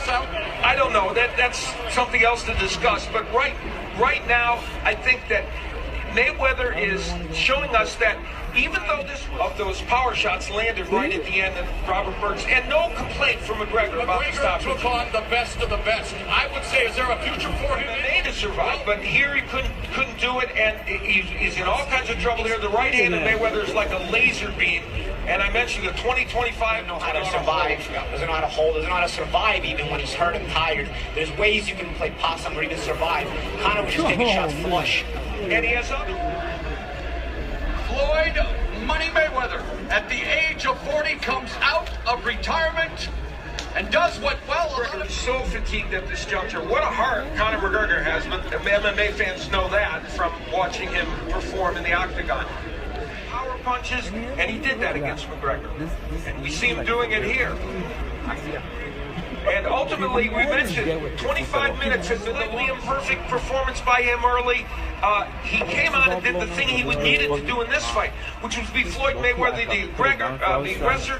pass out? I don't know. That's something else to discuss. But right now, I think that Mayweather is showing us that even though those power shots landed right at the end of Robert Burks, and no complaint from Mcgregor about the McGregor stoppage. took on the best of the best. I would say, is there a future for him? He to survive, but here he couldn't do it, and he's in all kinds of trouble here. The right hand of Mayweather is like a laser beam, and I mentioned the 20-25 know how to survive, doesn't know how to hold, doesn't know how to survive even when he's hurt and tired. There's ways you can play possum or even survive. Conor was just taking shots flush. And he has other. Floyd Money Mayweather, at the age of 40, comes out of retirement and does what, well, He's so fatigued at this juncture. What a heart Conor McGregor has, but MMA fans know that from watching him perform in the octagon. Power punches, and he did that against McGregor. And we see him doing it here. And ultimately, we mentioned 25 minutes, a completely imperfect performance by him early. He came on and did the thing he needed to do in this fight, which was be Floyd Mayweather, the aggressor.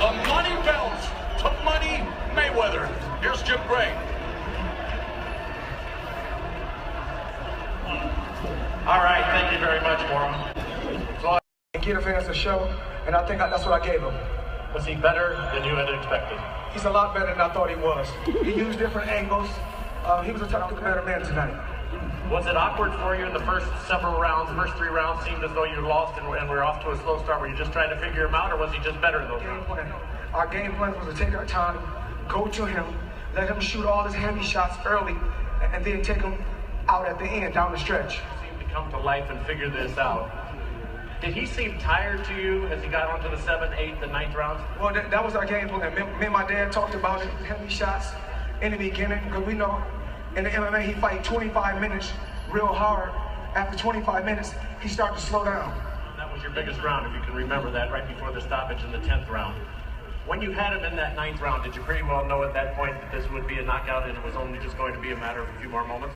the money belt to Money Mayweather. Here's Jim Gray. All right, thank you very much, Warren. So Give the fans a show, and I think that's what I gave him. was he better than you had expected? He's a lot better than I thought he was. He used different angles. He was a better man tonight. Was it awkward for you in the first several rounds? First 3 rounds seemed as though you lost and were off to a slow start. Were you just trying to figure him out, or was he just better in those rounds? Our game plan was to take our time, go to him, let him shoot all his heavy shots early, and then take him out at the end, down the stretch. Seemed to come to life and figure this out. Did he seem tired to you as he got onto the 7th, 8th, and 9th rounds? Well, that was our game plan. Me and my dad talked about it, heavy shots in the beginning, because we know in the MMA he fight 25 minutes real hard. After 25 minutes, he started to slow down. That was your biggest round, if you can remember that, right before the stoppage in the 10th round. When you had him in that 9th round, did you pretty well know at that point that this would be a knockout and it was only just going to be a matter of a few more moments?